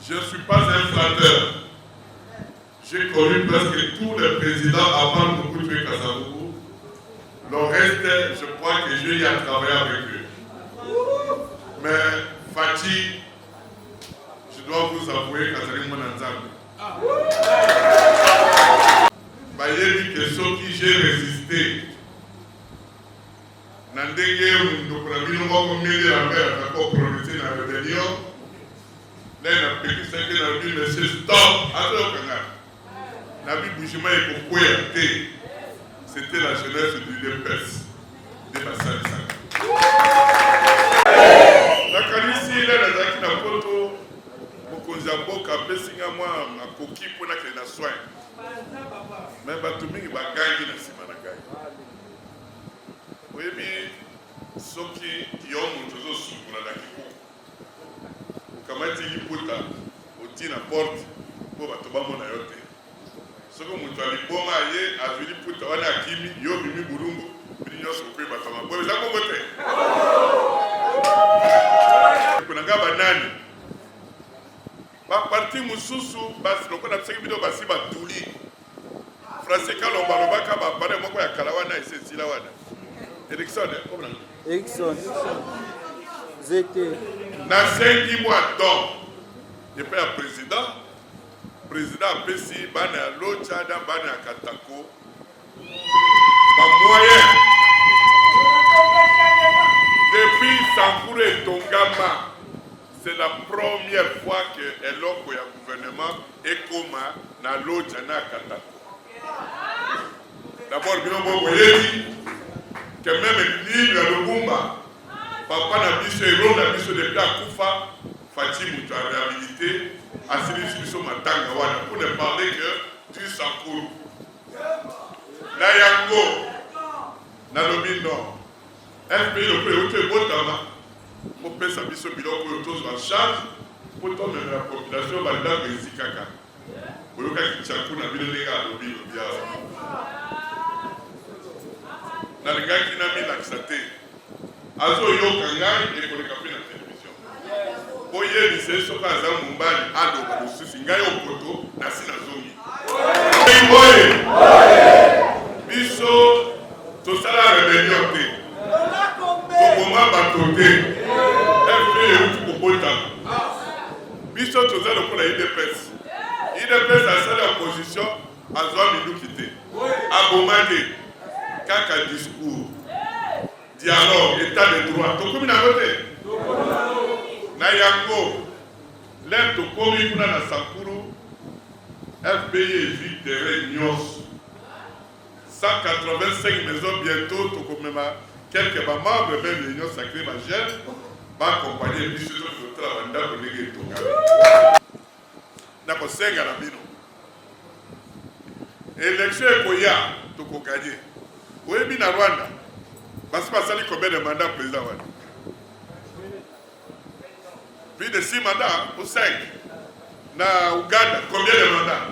Je ne suis pas un flatteur. J'ai connu presque tous les présidents avant Mobutu et Kasavubu. Le reste, je crois que j'ai eu à travailler avec eux. Mais Fati, je dois vous avouer qu'Azali Monanzambe. Bayebi que ceux qui j'ai résisté. Nandenge Mounoukramino Mokomede la mère n'a pas prononcé la rébellion. Là, il a pété 5 ans, il a dit, monsieur, stop, attends au Canada. Nabi Bouchima et Kokoyate, c'était la jeunesse du DPS, de Bassali Saka. La Kalisi, là, la Zaki na poto, Mokonzamboka, Pessinga, moi, ma coquille pour la clé de soin. Mais Batumi, il va gagner dans ce managaï. Oui, mais ceux qui ont mon trésor sous pour la Dakiko. Kamati liputa oti na porte po bato bamona yo te soko moto aliboma ye azwi liputa wana akimi yo bimi bulungu bini nyonso okwe bato maboyo eza kongo te kunanga banani baparti mosusu basi lokola biseki bino basi batuli français kalombalobaka bapane moko ya kala wana esesila wana Erickson zete na 5 mois donc je peux un président a pesi bana ya locha da bana ya katako ba moyen depuis Sankuru et Tongama c'est la première fois que eloko ya gouvernement ekoma na locha na katako d'abord bino bo yebi que même l'île ya Lubumba papa na biso eronda biso depuis akufa Fati Moutou a réhabilité asili biso matanga wana pour ne parler que du Sankuru na yango na lobi non FPI le peut ote botama pour pesa biso biloko oyo tozwa charge pour tomema la population balida bezikaka boyoka kichaku na bino ndenge alobi lobi awa nalingaki na milakisa te azoyoka ngai ekoleka mpe na télévision boyebisa soki aza mombali aloba mosusu ngai okoto nasi nazongi boye biso tosala rebellion te tokoma bato te fp euti kobotama biso toza lokola idps asala opposition azwa minduki te aboma te kaka discours dialogue, état de droit. Tu as côté. Na yango, l'air de commis pour la Sankuru, FPI vit des réunions. 185 maisons bientôt, tu as quelques membres de l'Union sacrée magère, va accompagner les bisous de la banda pour les guettons. N'a pas 5 à la bino. Élection et Koya, tu as gagné. Oui, bien à Rwanda. Parce que ça combien de mandats président wana? Plus de 6 mandats ou 5. Na Ouganda, combien de mandats?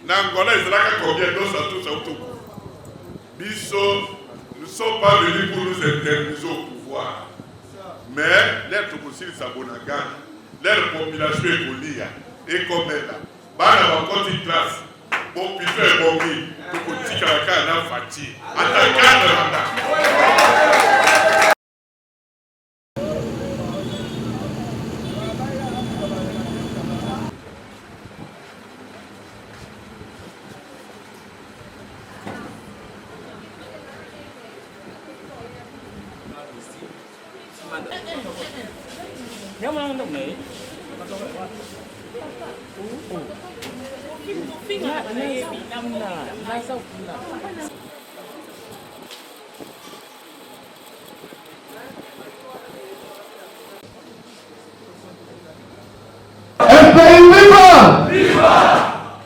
Na Angola, ils ont combien d'autres tous autour? Bisso, nous ne sommes pas venus pour nous interniser au pouvoir. Mais l'être possible s'abonagan, leur population est polie et comme elle. Bana va continuer classe. Bon, puis faire bon oui. Pour que tu aies Fati.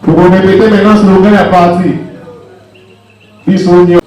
Pour qu'on répéter maintenant ce slogan à partir. Ils sont unions.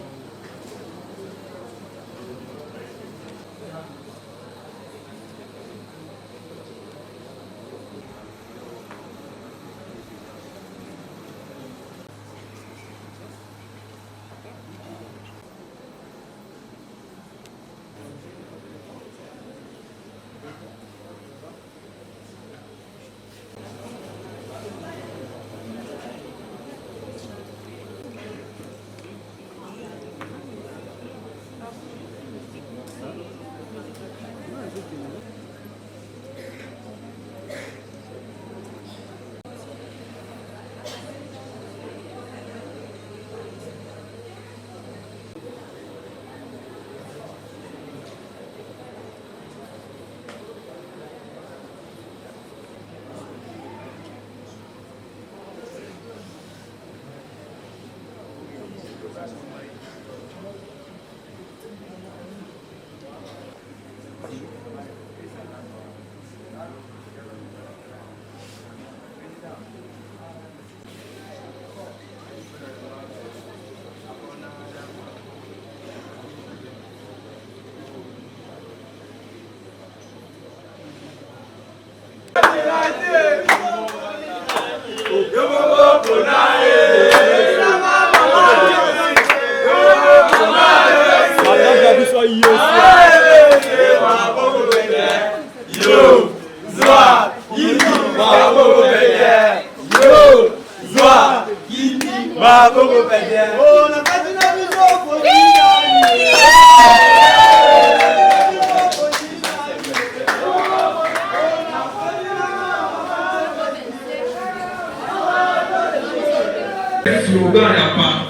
Slogan ya parti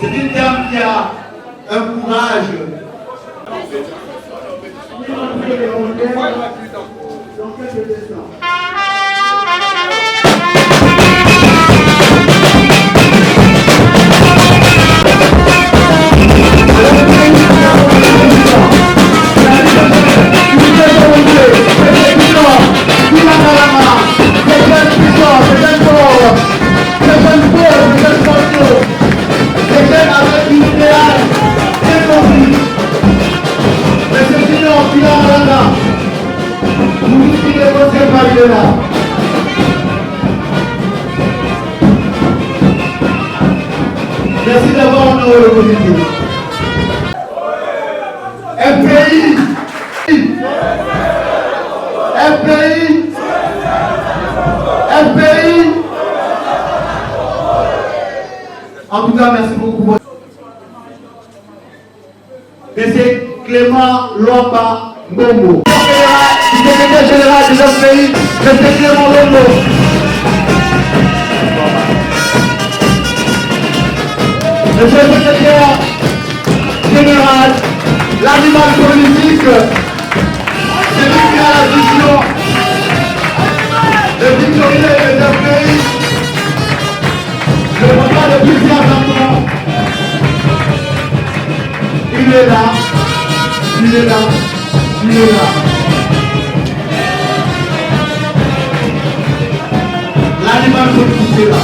C'est une dame qui a un courage. Merci d'avoir honoré le comité. FPI. En tout cas, merci beaucoup. Monsieur Clément Lomba Mbombo. Secrétaire général du FPI, Monsieur Clément Lombo. Monsieur le secrétaire général, l'animal politique, celui qui a la vision, le victorieux des FPI, le papa de plusieurs enfants. Il est là, il est là, il est là. L'animal politique est là.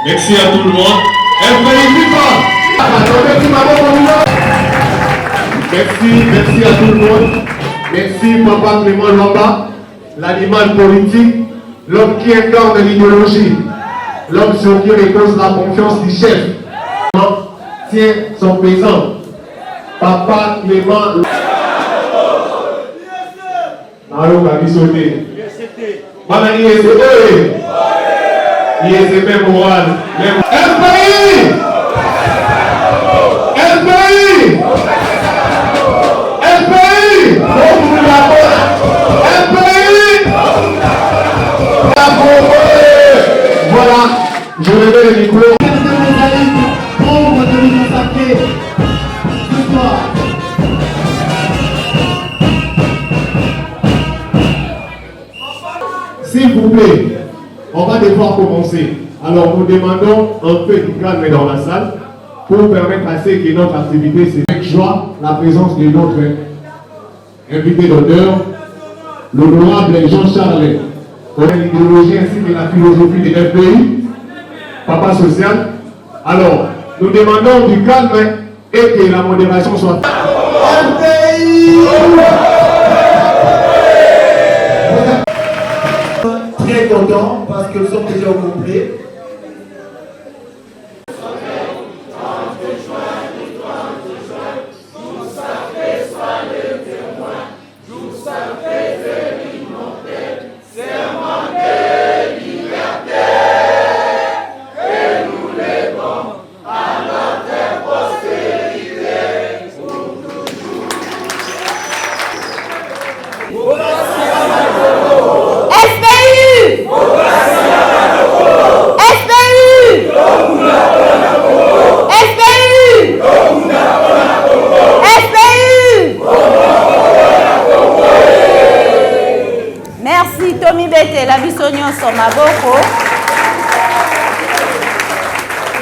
Merci à tout le monde. Merci à tout le monde. Merci Papa Clément Lomba, l'animal politique, l'homme qui incarne l'idéologie, l'homme sur qui repose la confiance du chef. Tient son présent. Papa Clément Lomba. ISM moral. FPI! FPI! FPI! Voilà, je remets le micro. S'il vous plaît, on va devoir commencer. Alors nous demandons un peu de calme dans la salle pour permettre à ce que notre activité se avec joie la présence de notre invité d'honneur, l'honorable Jean-Charles, pour l'idéologie ainsi que la philosophie de FPI, papa social. Alors, nous demandons du calme et que la modération soit. Très content parce que nous sommes déjà au complet.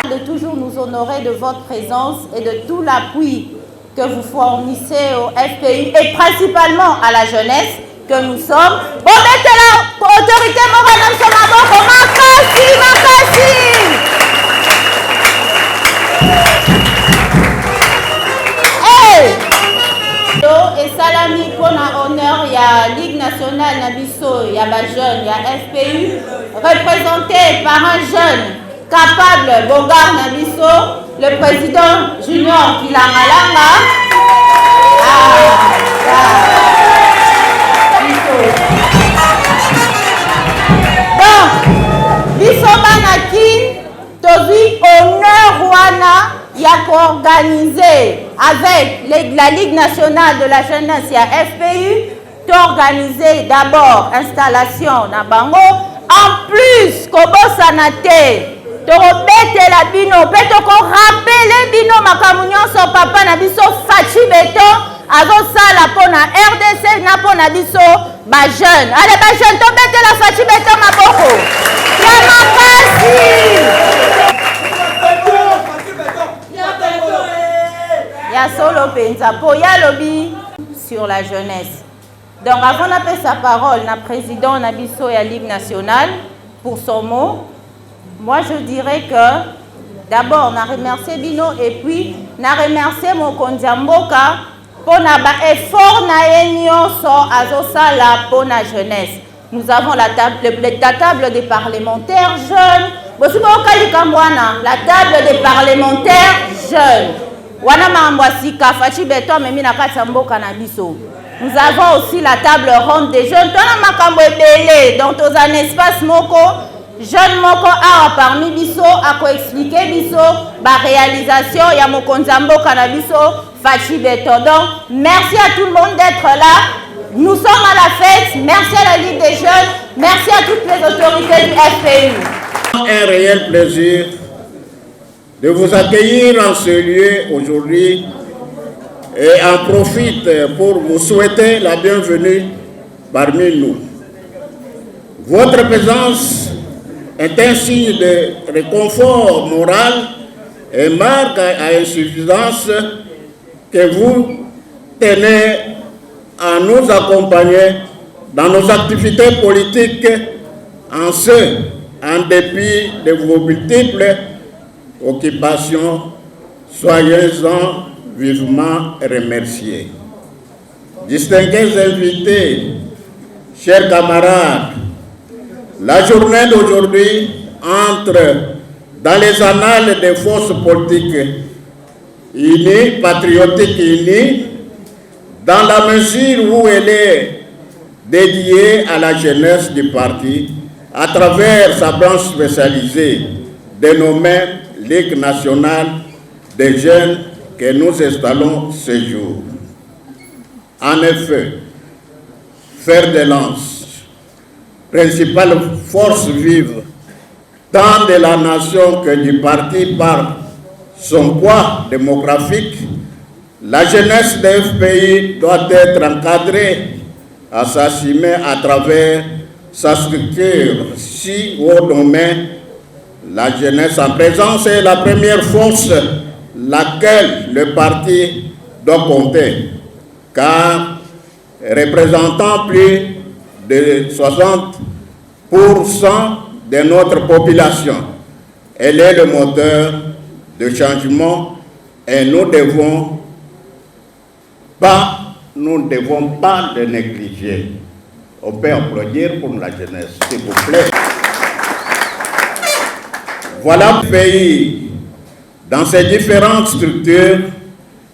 De toujours nous honorer de votre présence et de tout l'appui que vous fournissez au FPI et principalement à la jeunesse que nous sommes. Bon, mettez l'autorité morale dans son maboko. Makasi, makasi. Et salami pour honneur, il y a Ligue nationale Nabiso, il y a jeune, il y a FPU, représenté par un jeune capable, Bogar Nabiso, le président Junior Kilangalanga. Donc, Biso Banakin, Tozi honneur Rwanda. Il y a organisé avec la Ligue nationale de la jeunesse, il y a FPU, d'organiser d'abord installation na bango. En plus, Kobo Sanate, to rebete la bino, peut-être qu'on rappelle bino makamunyon son papa na biso Fachi Beton, azo sala pona RDC na pona biso ba jeune. Allez ba jeune, to bete la Fachi Beton maboko. Ya makasi. Ya solo pensa po ya lobby sur la jeunesse. Donc avant d'appeler sa parole, na président Nabiso et la Ligue nationale pour son mot, moi je dirais que d'abord on a remercié Bino et puis on a remercié mon Kondiamboka pour na effort na nyonso azosala pour la jeunesse. Nous avons la table des parlementaires jeunes. La table des parlementaires jeunes. Nous avons aussi la table ronde des jeunes. Donc, dans un espace moko, jeune moko a parmi biso a expliqué biso ba réalisation ya mokonzambo kanabiso Fachi Beton. Donc, merci à tout le monde d'être là. Nous sommes à la fête. Merci à la Ligue des jeunes. Merci à toutes les autorités du FPU. Un réel plaisir de vous accueillir en ce lieu aujourd'hui et en profite pour vous souhaiter la bienvenue parmi nous. Votre présence est un signe de réconfort moral et marque à insuffisance que vous tenez à nous accompagner dans nos activités politiques en dépit de vos multiples occupations. Soyez-en vivement remerciés. Distingués invités, chers camarades, la journée d'aujourd'hui entre dans les annales des forces politiques unies, patriotiques unies, dans la mesure où elle est dédiée à la jeunesse du parti, à travers sa branche spécialisée dénommée Ligue nationale des jeunes que nous installons ce jour. En effet, fer de lance, principale force vive tant de la nation que du parti par son poids démographique, la jeunesse des FPI doit être encadrée à s'assumer à travers sa structure si haut domaine. La jeunesse en présence est la première force laquelle le parti doit compter, car représentant plus de 60% de notre population, elle est le moteur de changement et nous ne devons pas le négliger. On peut applaudir pour la jeunesse, s'il vous plaît. Voilà le pays, dans ses différentes structures,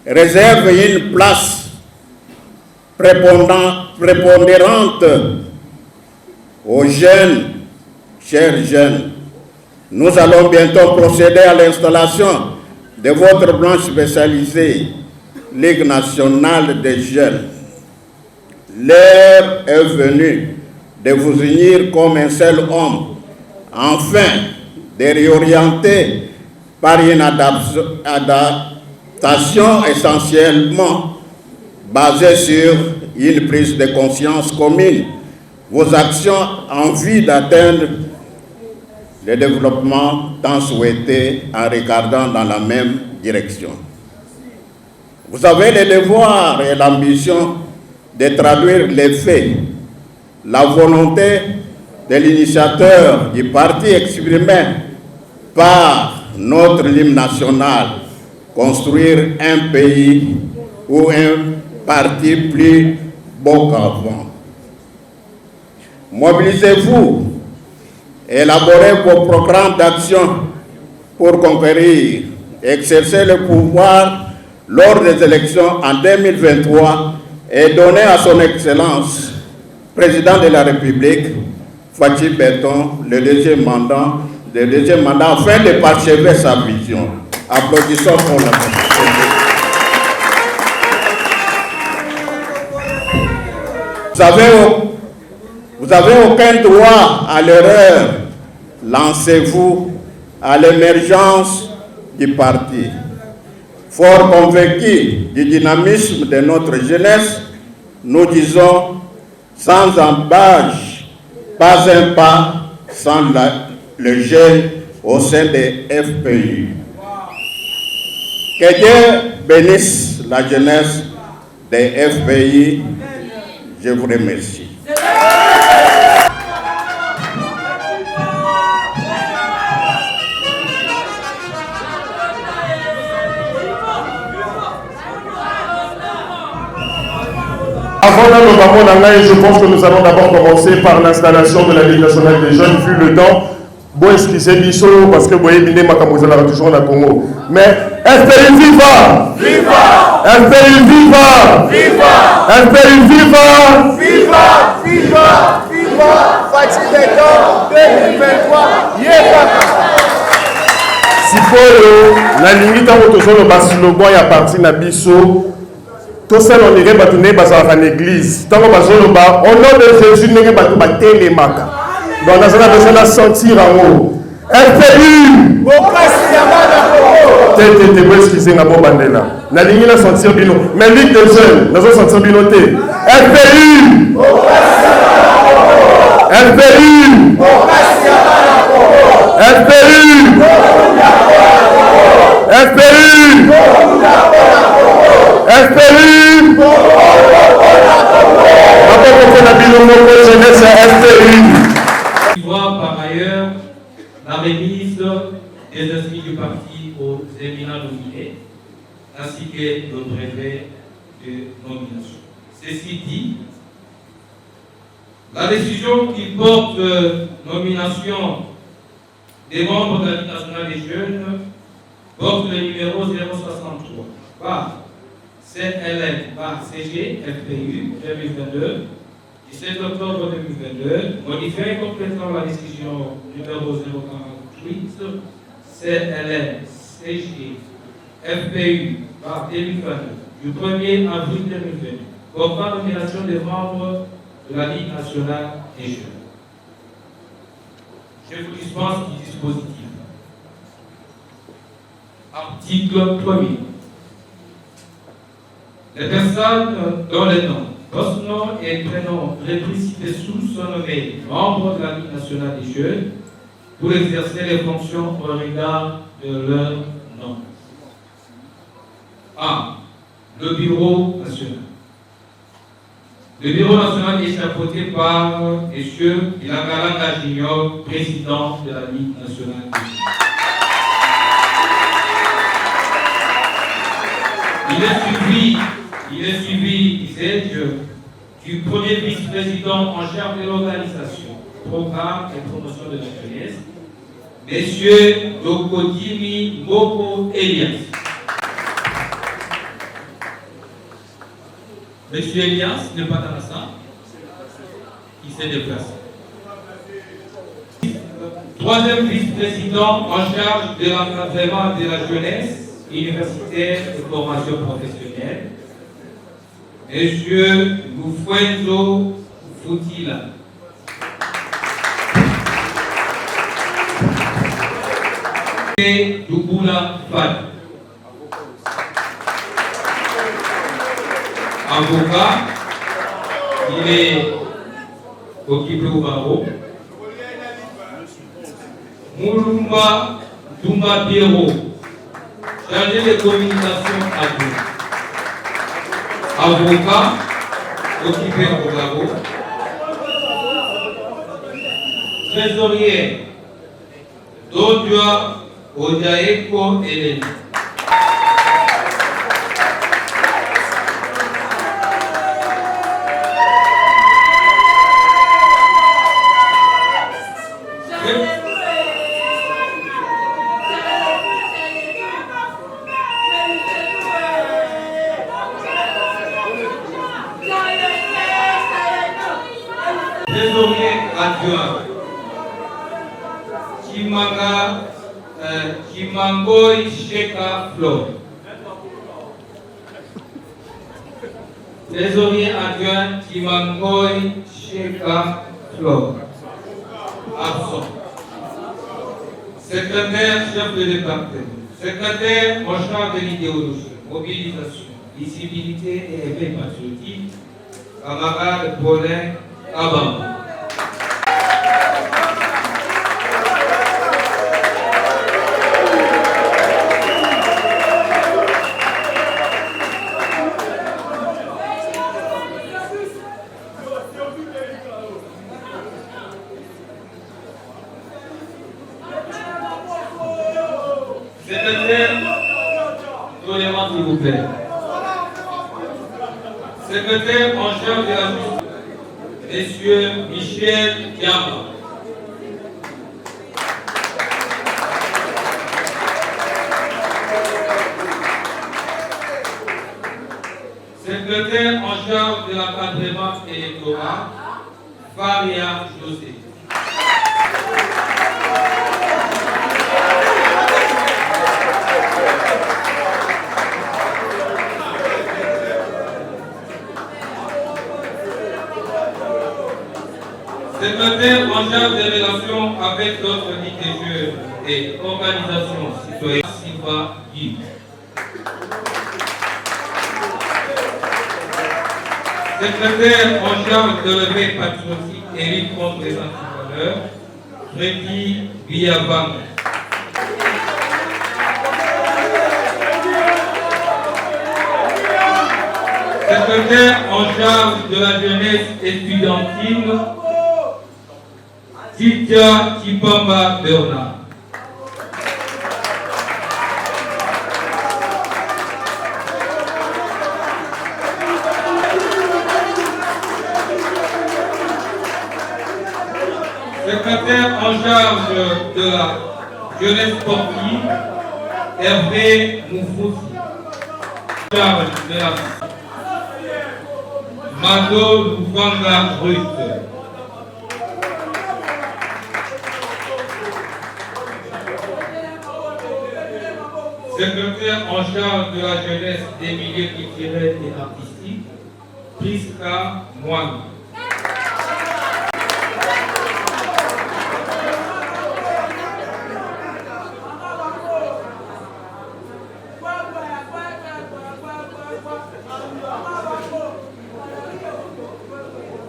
réserve une place prépondérante aux jeunes, chers jeunes. Nous allons bientôt procéder à l'installation de votre branche spécialisée, Ligue nationale des jeunes. L'heure est venue de vous unir comme un seul homme, afin de réorienter par une adaptation essentiellement basée sur une prise de conscience commune, vos actions en vue d'atteindre le développement tant souhaité en regardant dans la même direction. Vous avez le devoir et l'ambition de traduire les faits, la volonté de l'initiateur du parti exprimé par notre hymne national, construire un pays ou un parti plus beau qu'avant. Mobilisez-vous, élaborez vos programmes d'action pour conquérir, exercer le pouvoir lors des élections en 2023 et donner à son Excellence, Président de la République, Fathi Berton, le deuxième mandat afin de parchever sa vision. Applaudissons pour la société. Vous n'avez aucun droit à l'erreur. Lancez-vous à l'émergence du parti. Fort convaincus du dynamisme de notre jeunesse, nous disons sans embâche, pas un pas sans le jeune au sein des FPI. Que Dieu bénisse la jeunesse des FPI. Je vous remercie. Avant d'aller je pense que nous allons d'abord commencer par l'installation de la Ligue nationale des jeunes, vu le temps. Bon, excusez Bissolo, parce que vous voyez, Biné Makamozala toujours au Congo. Mais FPI viva! Viva! FPI viva! Viva! FPI viva! Viva! Viva! Viva! Fathi Berton 2023, Yekaka! Sikoyo, la limite à votre zone, le slogan est à partir de Bisso. Tout ça, on irait bâtonner dans l'église. Tant qu'on va au nom de Jésus, on irait bâtonner les maca. Donc, on a besoin de sentir en haut. FPI! T'es excusez moi bandela. La ligne la sentir bino. Mais Ligue des jeunes, nous allons sentir bino té. FPI! FPI! FPI! FPI! FPI! Il voit par ailleurs la remise des inscrits du parti aux éminents nominés, ainsi que le brevet de nomination. Ceci dit, la décision qui porte nomination des membres de la Ligue nationale des jeunes porte le numéro 063 par CLF par CG FPU 2022 17 octobre 2022, modifiant et complétant la décision numéro 048 CLN CJ FPU par 2022 du 1er avril 2020 portant nomination des membres de la Ligue nationale des jeunes. Je vous dispense du dispositif. Article 1er. Les personnes dont les noms, post-nom et prénoms rétricités sous sont nommés membres de la Ligue nationale des jeunes pour exercer les fonctions au regard de leur nom. A. Le Bureau national. Le Bureau national est chapeauté par M. Ilakalanga Junior, président de la Ligue nationale des jeunes. Il est suivi, disais-je, du premier vice-président en charge de l'organisation, programme et promotion de la jeunesse, M. Dokodimi Moko Elias. M. Elias n'est pas dans la salle, il s'est déplacé. Troisième vice-président en charge de l'encadrement de la jeunesse, universitaire et formation professionnelle, M. Goufuenzo Futila. Et Douboula Fad. Avocat, il est occupé au barreau. Moulumba Doumba Biero, chargé de communication à vous. Avocat, occupé au barreau. Trésorier, Dodua Odaeko Hélène. Trésorier adjoint Chimangoy Sheka Flo. Trésorier adjoint Chimangoy Sheka Flo. Absent. Secrétaire chef de département. Secrétaire en charge de l'idéologie, mobilisation, visibilité et éveil patriotique, camarade Paulin Abam. Secrétaire, tolérance s'il vous plaît. Secrétaire en charge de la justice, Monsieur Michel Diamba. Secrétaire en charge de l'encadrement électoral, Faria José. Secrétaire en charge des relations avec d'autres ligues des jeux et organisations citoyennes, Silva Guy. Secrétaire en charge de l'éveil patriotique et lutte contre les antivaleurs, Freddy Biavang. Secrétaire en charge de la jeunesse estudiantine, Titia Chipamba Bernard. Secrétaire en charge de la jeunesse sportive, Hervé Moufouti. Charge de la Mado Lufanga Ruth. Secrétaire en charge de la jeunesse des milieux culturels et artistiques, Priska Moine.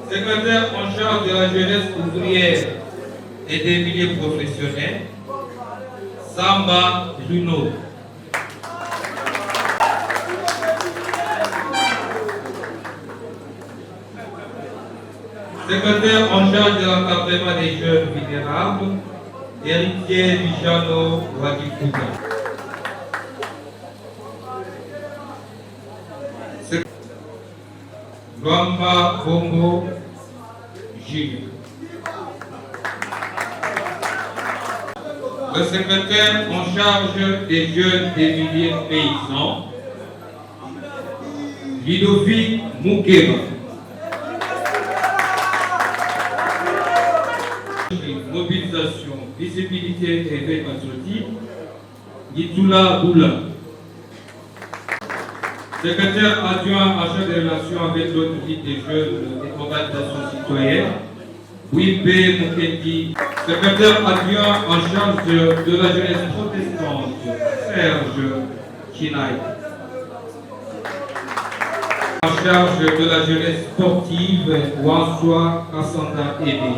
Secrétaire en charge de la jeunesse ouvrière et des milieux professionnels, Samba Bruno. Secrétaire en charge de l'encadrement des jeunes vulnérables, Héritier Vijano Wadikuta. Luamba Bongo Gilles. Le secrétaire en charge des jeunes des milliers paysans, Ludovic Moukeba. Mobilisation, visibilité et veille patriotique, Nitoula Boula. Secrétaire adjoint en charge des relations avec l'autorité des jeunes et organisations citoyennes, Wimbe Mukendi. Secrétaire adjoint en charge de la jeunesse protestante, Serge Chinaï. En charge de la jeunesse sportive, Wansoa Kassanda Ebe.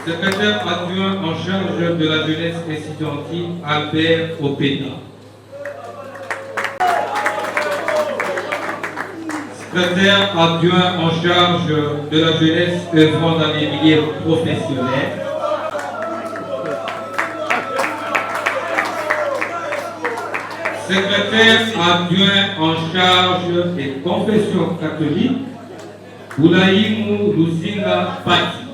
Secrétaire adjoint en charge de la jeunesse estudiantine, Albert Opena. Secrétaire adjoint en charge de la jeunesse œuvrant dans les milieux professionnels, secrétaire adjoint en charge des confessions catholiques, Boulaïmou Luzinga Pati.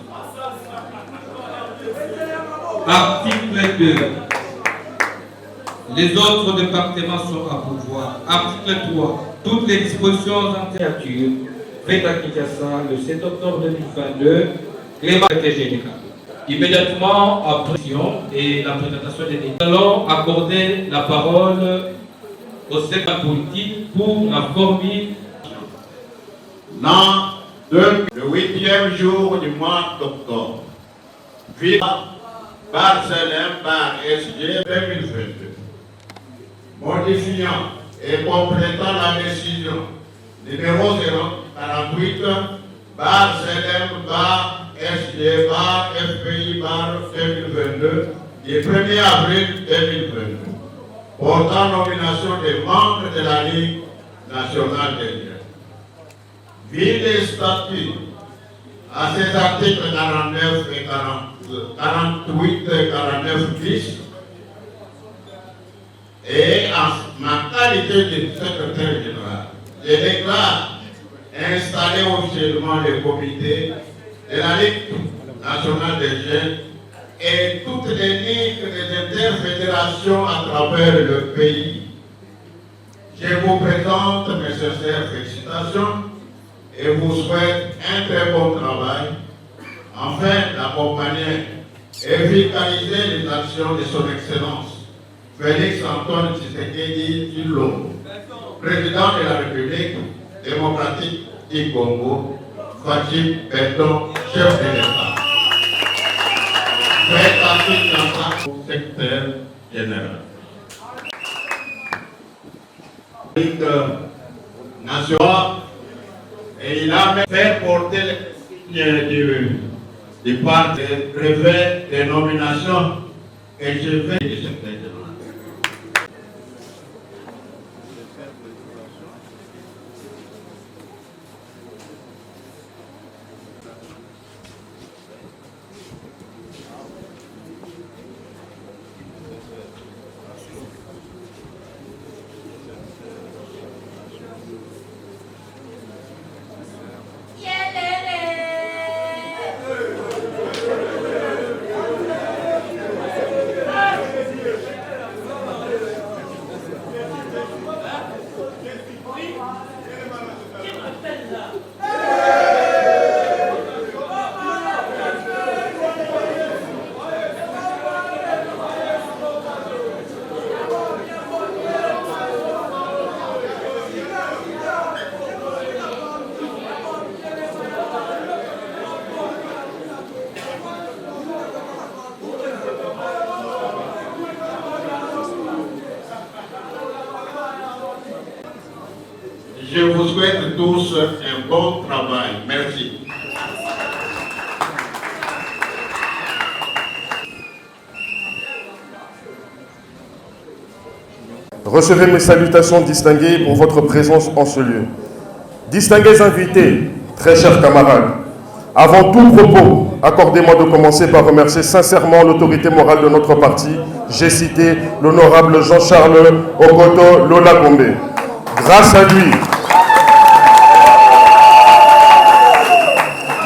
Article 2. Les autres départements sont à pouvoir. Article 3. Toutes les dispositions antérieures faites à Kinshasa le 7 octobre 2022, Clément général. Immédiatement après et la présentation des députés, nous allons accorder la parole au secrétaire politique pour la formule. Le 8e jour du mois d'octobre. Barcelone par SG 2022, modifiant et complétant la décision numéro 048 Barcelone par SG par FPI par 2022 du 1er avril 2022, portant nomination des membres de la Ligue nationale des jeunes. Vu les statuts à ces articles 49 et 48 et 49 bis, et en ma qualité de secrétaire général, je déclare installer officiellement le comité de la Ligue nationale des jeunes et toutes les ligues des interfédérations à travers le pays. Je vous présente mes sincères félicitations et vous souhaite un très bon travail, afin d'accompagner et vitaliser les actions de son Excellence Félix Antoine Tshisekedi Tshilombo, président de la République démocratique du Congo, Fatim Benton, chef de l'État. Fait partie dans sa secrétaire général. National, et il a même fait porter du part des brevets de nomination et je vais du secrétaire général. Je vous souhaite tous un bon travail. Merci. Recevez mes salutations distinguées pour votre présence en ce lieu. Distingués invités, très chers camarades, avant tout propos, accordez-moi de commencer par remercier sincèrement l'autorité morale de notre parti. J'ai cité l'honorable Jean-Charles Okoto Lola Gombe. Grâce à lui,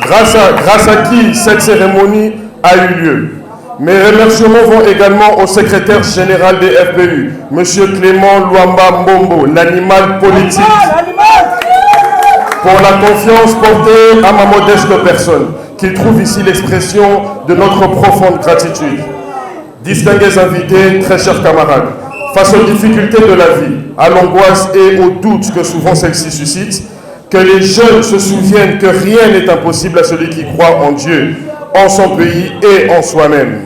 grâce à qui cette cérémonie a eu lieu. Mes remerciements vont également au secrétaire général des FPU, M. Clément Luamba Mbombo, l'animal politique, pour la confiance portée à ma modeste personne, qu'il trouve ici l'expression de notre profonde gratitude. Distingués invités, très chers camarades, face aux difficultés de la vie, à l'angoisse et aux doutes que souvent celle-ci suscite, que les jeunes se souviennent que rien n'est impossible à celui qui croit en Dieu, en son pays et en soi-même.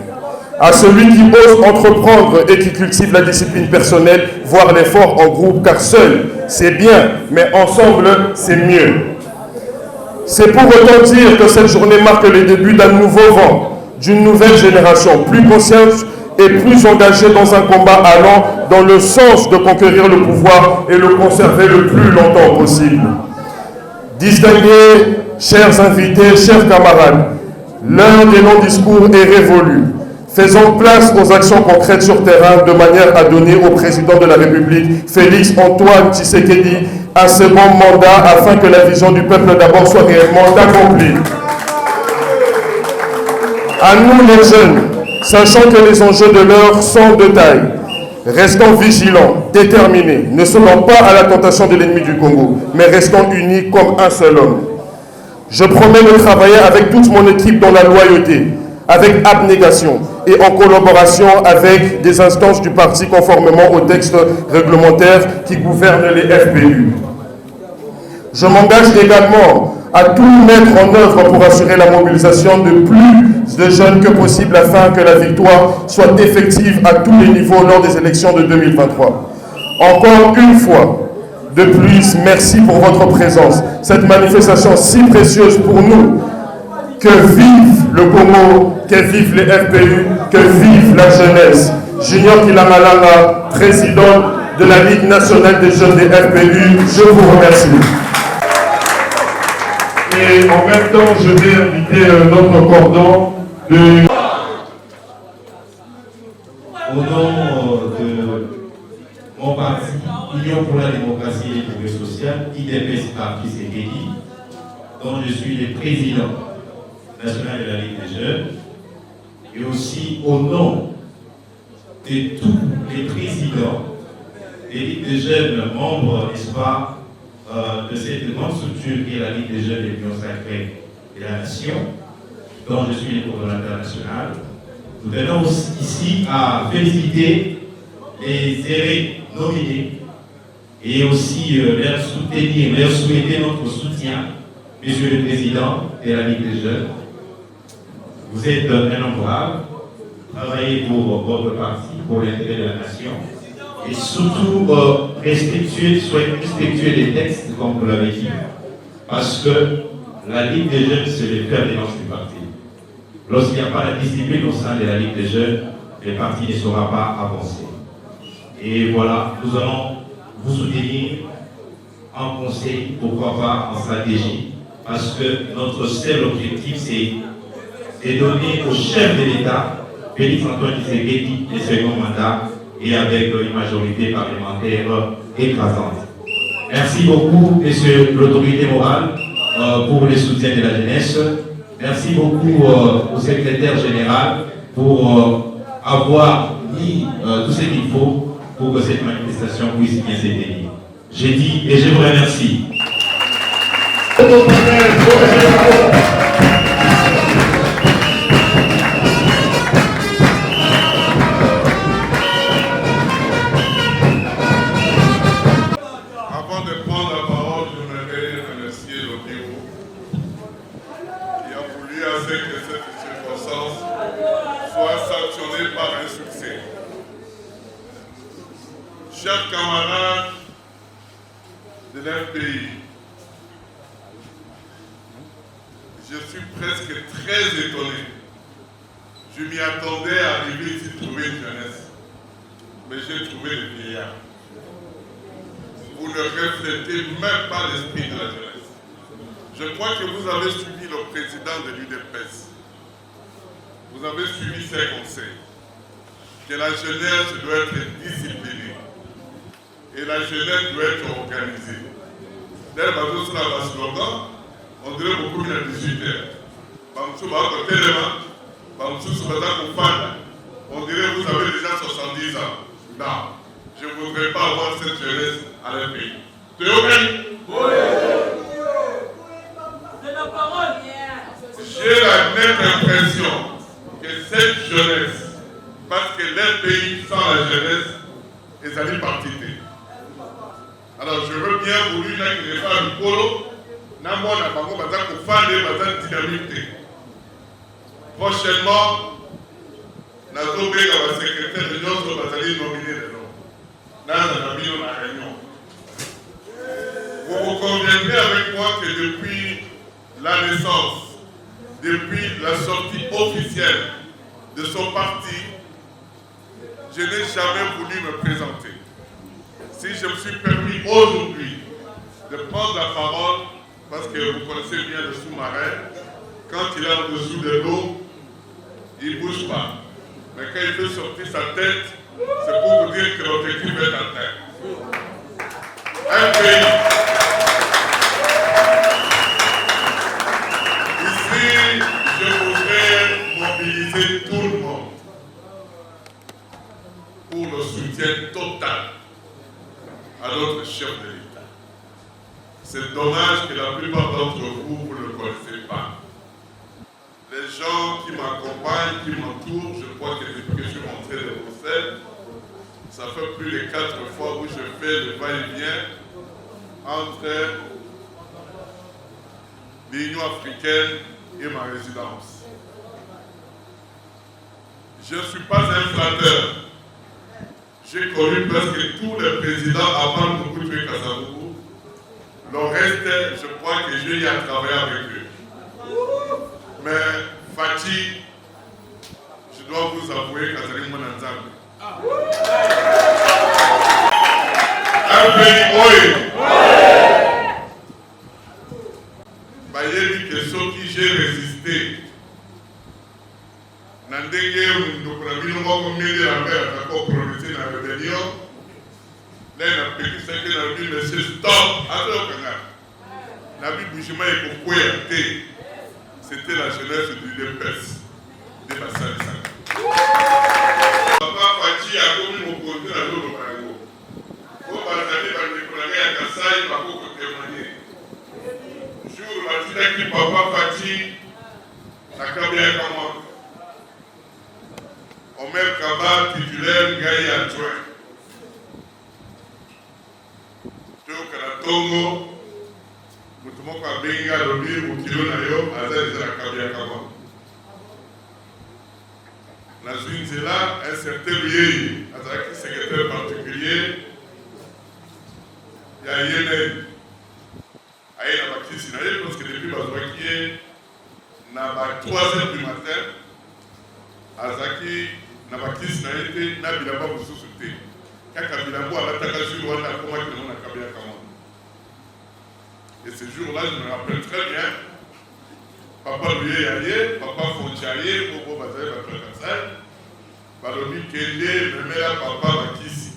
À celui qui ose entreprendre et qui cultive la discipline personnelle, voire l'effort en groupe, car seul, c'est bien, mais ensemble, c'est mieux. C'est pour autant dire que cette journée marque le début d'un nouveau vent, d'une nouvelle génération, plus consciente et plus engagée dans un combat allant dans le sens de conquérir le pouvoir et le conserver le plus longtemps possible. Distingués, chers invités, chers camarades, l'heure des non-discours est révolue. Faisons place aux actions concrètes sur terrain de manière à donner au président de la République, Félix Antoine Tshisekedi, un second mandat afin que la vision du peuple d'abord soit réellement accomplie. À nous les jeunes, sachant que les enjeux de l'heure sont de taille, restons vigilants, déterminés, ne cédons pas à la tentation de l'ennemi du Congo, mais restons unis comme un seul homme. Je promets de travailler avec toute mon équipe dans la loyauté, avec abnégation et en collaboration avec des instances du parti conformément aux textes réglementaires qui gouvernent les FPU. Je m'engage également à tout mettre en œuvre pour assurer la mobilisation de plus de jeunes que possible afin que la victoire soit effective à tous les niveaux lors des élections de 2023. Encore une fois, de plus, merci pour votre présence. Cette manifestation si précieuse pour nous. Que vive le Congo, que vive les FPU, que vive la jeunesse. Junior Kilamalanga, président de la Ligue nationale des jeunes des FPU, je vous remercie. Et en même temps, je vais inviter notre cordon de... Au nom de mon parti, Union pour la démocratie et le progrès social, IDPS Parti Tshisekedi, dont je suis le président national de la Ligue des jeunes, et aussi au nom de tous les présidents des Ligues des jeunes membres, n'est-ce pas, de cette grande structure qui est la Ligue des jeunes des Lions sacrés de la nation, dont je suis le coordonnateur national. Nous venons ici à féliciter les élèves nominés et aussi leur soutenir, leur souhaiter notre soutien, Monsieur le Président de la Ligue des jeunes. Vous êtes un homme brave, travaillez pour votre parti, pour l'intérêt de la nation, et surtout respectueux des textes, comme vous l'avez dit, parce que la Ligue des jeunes, c'est le fer de lance du parti. Lorsqu'il n'y a pas la discipline au sein de la Ligue des jeunes, le parti ne saura pas avancer. Et voilà, nous allons vous soutenir en conseil, pourquoi pas en stratégie, parce que notre seul objectif, c'est de donner au chef de l'État, Félix Antoine Tshisekedi, le second mandat, et avec une majorité parlementaire écrasante. Merci beaucoup, monsieur l'autorité morale, pour le soutien de la jeunesse. Merci beaucoup au secrétaire général pour avoir mis tout ce qu'il faut pour que cette manifestation puisse bien se tenir. J'ai dit et je vous remercie. Avant de prendre la parole, je voudrais remercier le bureau qui a voulu à ce que cette circonstance soit sanctionnée par un succès. Chers camarades, de l'FPI. Je suis presque très étonné. Je m'y attendais à arriver ici trouver une jeunesse. Mais j'ai trouvé le vieillard. Vous ne reflétez même pas l'esprit de la jeunesse. Je crois que vous avez suivi le président de l'UDPS. Vous avez suivi ses conseils. Que la jeunesse doit être disciplinée. Et la jeunesse doit être organisée. D'ailleurs, sur la slogan, on dirait beaucoup à 18h. On dirait que vous avez déjà 70 ans. Non, je ne voudrais pas avoir cette jeunesse à leur pays. Tu es OK? Oui. C'est la parole. J'ai la nette impression que cette jeunesse, parce que leur pays sans la jeunesse, ils allaient partir. Alors je veux bien vous dire que les femmes du polo, prochainement, Nazobé va secrétaire de l'Union va nominer les noms. Dans la réunion. Vous vous conviendrez avec moi que depuis la naissance, depuis la sortie officielle de son parti, je n'ai jamais voulu me présenter. Si je me suis permis aujourd'hui de prendre la parole, parce que vous connaissez bien le sous-marin, quand il est en dessous de l'eau, il ne bouge pas. Mais quand il fait sortir sa tête, c'est pour vous dire que l'objectif est atteint. Un pays. Ici, je voudrais mobiliser tout le monde pour le soutien total à notre chef de l'État. C'est dommage que la plupart d'entre vous, vous ne le connaissez pas. Les gens qui m'accompagnent, qui m'entourent, je crois que depuis que je suis rentré de Bruxelles, ça fait plus de 4 fois où je fais le va-et-vient entre l'Union africaine et ma résidence. Je ne suis pas un flatteur. J'ai connu presque tous les présidents avant Mobutu Kasavubu. Le reste, je crois que j'ai eu à travailler avec eux. Mais Fati, je dois vous avouer qu'Azari Monanzam. Un pays oye. Il dit que ceux qui j'ai résisté, Nandenge, nous avons mis la mer, d'accord, progressé dans la rébellion. Là, il a pété 5 ans dans le but, monsieur, stop, attends, Nabi Boujima et Koukou et c'était la jeunesse du DPS, de Bassal Saka. Papa Fati a commis mon côté dans l'eau de Parago. Pour Bassali, Bassali à Kassai, Papa peut témoigner. Jour, Bassali qui Papa Fati, la Kabia Kamon. Omer Kaba, titulaire, Gaï adjoint. Théo Kanatongo, Moutoumoko Abenga, Lobi, Moukilo Nayo, Azal la Kabia Kamon. La Zunzela, un certain lieu, Azaki, secrétaire particulier, il y a Yémen. Aïe, la Baki Sinaï, parce que depuis Bazouaki, n'a pas 3 heures du matin, Azaki, n'a pas Baki Sinaï, n'a pas vous soutenir. Quand Kabilabo a l'attaqué sur le Rwanda, comment il a Kabia Kamon. Et ce jour-là, je me rappelle très bien, Papa Louye Yaye, Papa Fonchaye, Bobo Bazaye, Batra Kassai, Balobi Kende, Memela Papa Bakisi,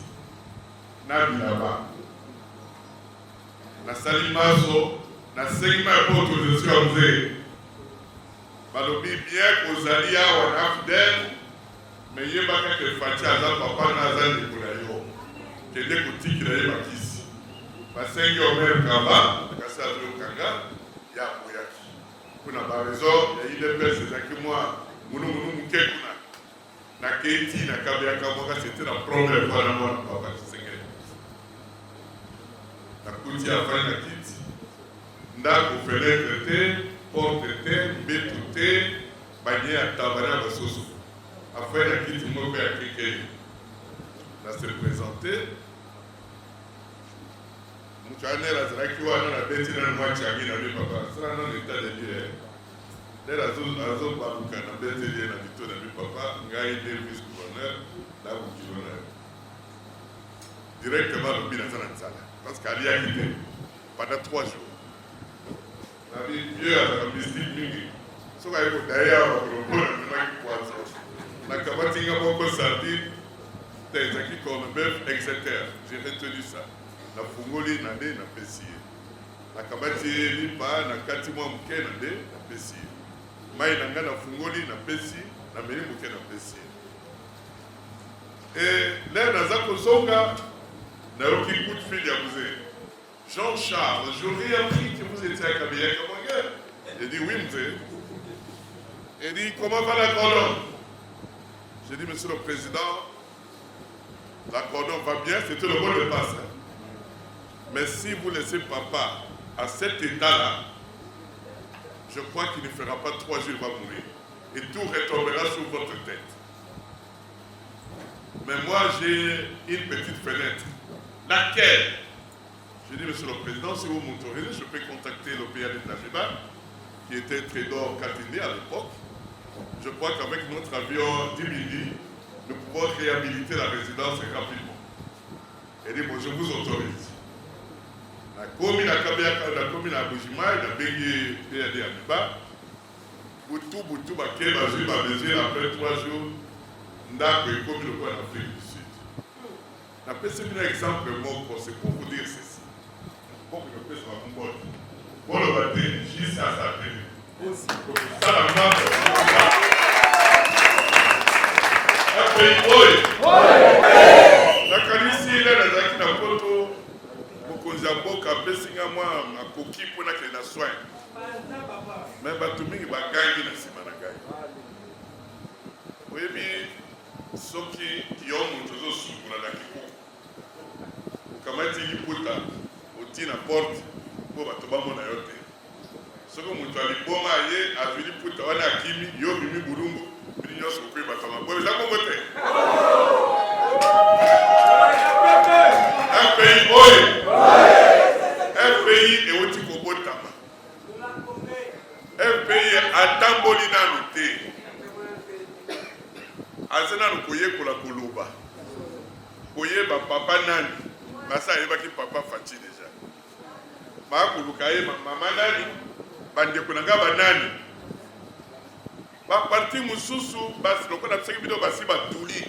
Nabilaba. Na Salimazo, na Segma Poto de Suamze. Balobi bien qu'aux alliés ou en Afden, mais il y a pas que Fati Azal Papa Nazal de Koulayo, Kende Kouti Kilaye Bakisi. Basengi Omer Kaba, Kassa Azul Kanga, ya Bouyaki. Kuna barezo, ya ile pese zaki moi, Mounou Moukekuna. Na Keiti, na Kabia Kamoka, c'était la première fois dans moi, Papa Tsengé. Na Kouti a fait la Kiti. Ndako fenêtre te, porte te, mbetu te, bagné à Tabana Basoso. A fait la Kiti Mokbe à Kekei. Là, se présenter. Mouchanel Azraki wana na beti na mwachi yangi na mi papa. Sera non l'état de Dieu. Dès azo babuka na beti lié na bito na mi papa. Ngai de vice-gouverneur. Là où tu l'honneur. Directement le bin à Zanzala. Parce qu'Ali a quitté pendant 3 jours. La vie mieux à la mystique mingi. Ce qu'on a eu d'ailleurs, on a eu poisson. La Kabatinga Boko Sardine, t'es qui comme bœuf, etc. J'ai retenu ça. La Fungoli Nade, na Pessie. La Kabati Lipa, na Katimwa Mouké Nade, na Pessie. Maï Nanga, na Fungoli, na Pessie, na Meri Mouké, na Pessie. Et là, dans Zako Zonga, n'a aucun coup de fil à vous. Jean-Charles, j'aurais appris que vous étiez à Kabila Kamanga. Il dit oui, monsieur. Il dit comment va la cordon? J'ai dit, monsieur le président, la cordon va bien, c'était le mot de passe. Mais si vous laissez papa à cet état-là, je crois qu'il ne fera pas 3 jours, il va mourir. Et tout retombera sur votre tête. Mais moi, j'ai une petite fenêtre. Laquelle? J'ai dit, monsieur le président, si vous m'autorisez, je peux contacter le PA de Tajiba, qui était Trédor Katinde à l'époque. Je crois qu'avec notre avion Dibindi, nous pouvons réhabiliter la résidence rapidement. Et dit, bon, je vous autorise. La commune à Kabiaka, la commune à Boujima, la Bengi PAD à Biba, Boutou, Baké, Bajou, Babézé, après 3 jours, Ndako et commune en Afrique du Sud. Après, c'est un exemple, c'est pour vous dire ceci. Pour que je puisse raconter. Pour le battre, juste à sa tête. Ça, la marque. Un pays, oui. La qualité, là, la zaki na poto, mokonzi mboka pesinga mwa makoki pona ke na soin. Mais batu mingi bagangi na sima na gai. Oyebi soki yo mutu zo sukuna na kikuku. Ukamati liputa, oti na porte, po bato bamona yo te. Soki mutu aliboma ye azwi liputa wana akimi yo bimi bulungu. Un pays, un pays est au Tikobotama. Un pays à Tambolina Noté. Azena no koye kola koloba. Koye ba papa nani. Basa yeba ki papa fati déjà. Ba kulukaye mama nani. Bande kunanga ba nani. Ba parti mususu basi loko na tseki bido basi ba tuli.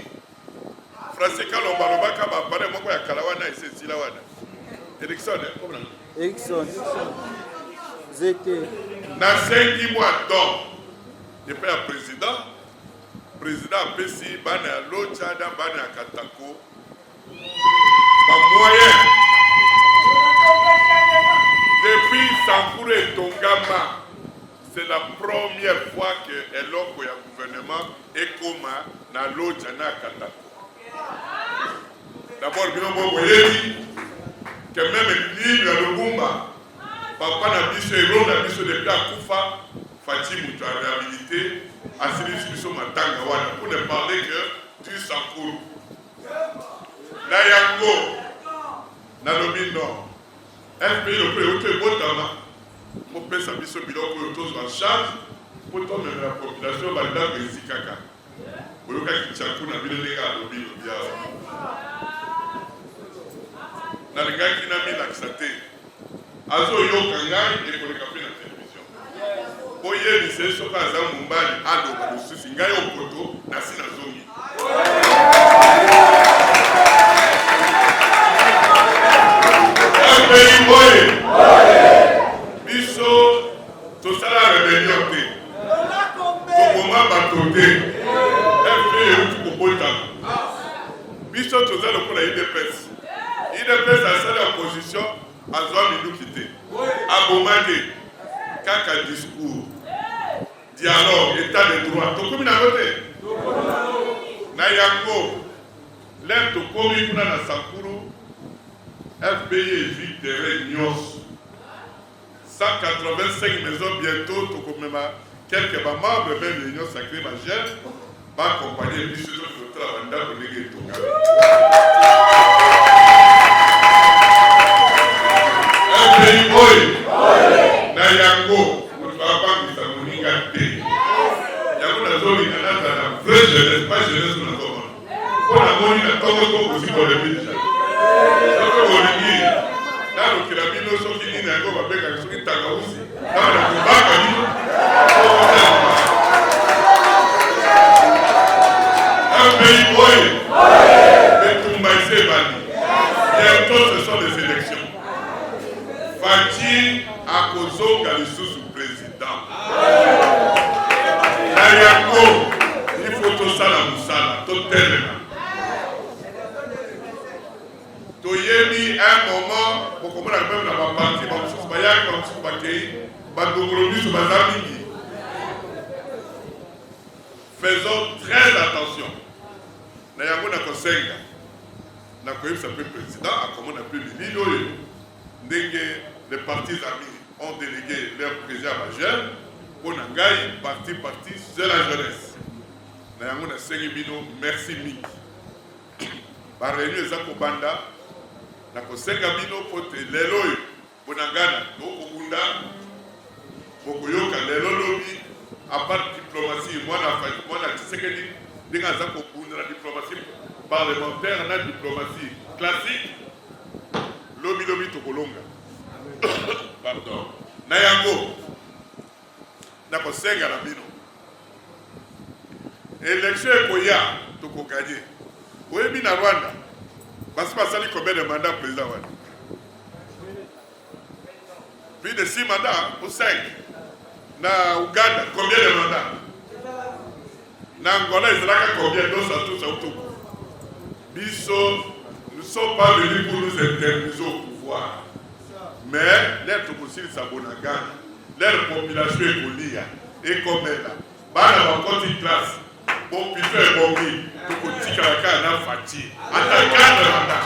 Français kalomba lobaka ba pare moko ya kalawana esesila wana. Erickson comment Erickson Zeke na 5 mois donc depuis le président PC bana locha da bana katako ba moyen depuis Sankuru et Tongama. C'est la première fois que l'Eloko ya gouvernement est comme na loja na katako. D'abord, que même l'île à Lubumba, papa n'a biso et l'on a biso depuis à Koufa, Fatim tu as réhabilité, à celui qui sont matanga pour ne parler que du Sankuru. Na Yango, na Lobino, un pays le plus haut que Botama, pour faire sa biso biloko tous en charge, pour tomber la population, Balda et Zikaka. Pour le cas qui tchakou na bile les gars, Lobino, bien. Na les gars qui n'a mis l'accès. Azo yo kangai et pour les capter la télévision. Boye ni c'est soka za mumbali ado ba susi ngai okoto na sina zongi. Un pays boye. Biso to sala rébellion te. To koma batote. Un pays où tu peux pas. Biso to sala pour la IDPS. IDPS a sa opposition à Zoa Quitté. Abomade, Kaka discours, dialogue, état de droit. Tu as voté. Nayango, l'air de commis pour la Sankuru, FPI évite des réunions. 185 maisons bientôt, tu as quelques membres, même l'Union sacrée majeure, va accompagner les bisous de la bande pour les guetter. vraie jeunesse, pas jeunesse sur la commande. Pour la monnaie, la tombe aussi pour les déjà. Donc, on dit, là, le Kirabino, ceux qui disent, on va faire quelque chose qui t'a aussi. Là, on a combat, on dit, un pays, oui, mais tout maïsé, Bani. Bientôt, ce sont des élections. Fati Akozonga, le sous-président. Nayako, il faut tout ça, la moussala, tout tel. Toyemi, un moment, pour qu'on ait même la partie, pour que ce soit là, comme si vous battez, faisons très attention. Nayako Nakosenga, Nakoyim s'appelle président, à comment on appelle les leaders. Les partis amis ont délégué leur président majeur pour Nangaï, parti, c'est la jeunesse. Nayango na Sengibino, merci Miki. Par réunion les Akobanda, Nakosenga Bino, Pote, Leloy, Bonangana, Okunda, Bokoyoka, Lelo Lobi, à part diplomatie, moi la Tshisekedi, Dinga Zakobunda, la diplomatie parlementaire, la diplomatie classique, Lobi Tokolonga. Pardon. Nayango. Nakosenga na bino. Élection ekoya toko gagner. Oyebi na Rwanda. Parce que ça combien de mandats président wana? Plus de 6 mandats ou 5. Na Uganda combien de mandats? Na Angola Israël combien d'autres tous autour. Biso, nous ne sommes pas venus pour nous intermiser au pouvoir. Mais l'être possible s'abonnaga, leur population est polie et comme elle a. Bana va continuer classe. Bon putain est bon oui. Tout petit caractère n'a fatigue. Attaquant de l'anda.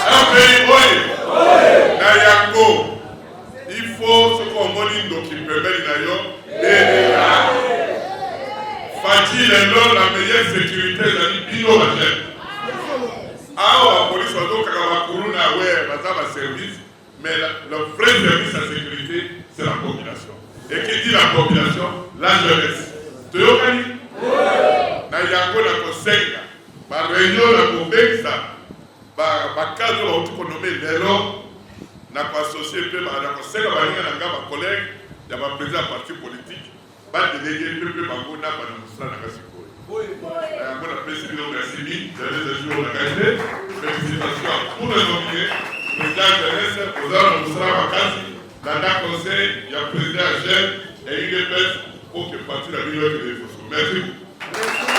Un pays oui. Nayango. Il faut ce qu'on monite donc il peut mettre d'ailleurs. Fatigue est l'homme la meilleure sécurité de la vie majeur. Ah, la police va donc avoir un service, mais le vrai service à sécurité, c'est la population. Et qui dit la population? La jeunesse. Tu es au Kani? Nayango na Kosenga, par réunion la Kobexa, par cadre où tu connais l'élo, na associé peu na Kosenga, par exemple, na collègue, il y a un président parti politique, pas délégué peu bango na pas de moussa na Kasiko. Nayango na président merci mille, j'avais des jours la qualité. Félicitations pour les nominés, président jeunesse, aux hommes de Moussa Wakasi, l'ANA conseil, il y a président jeune et une épaisse pour que partie de la ville de Merci beaucoup.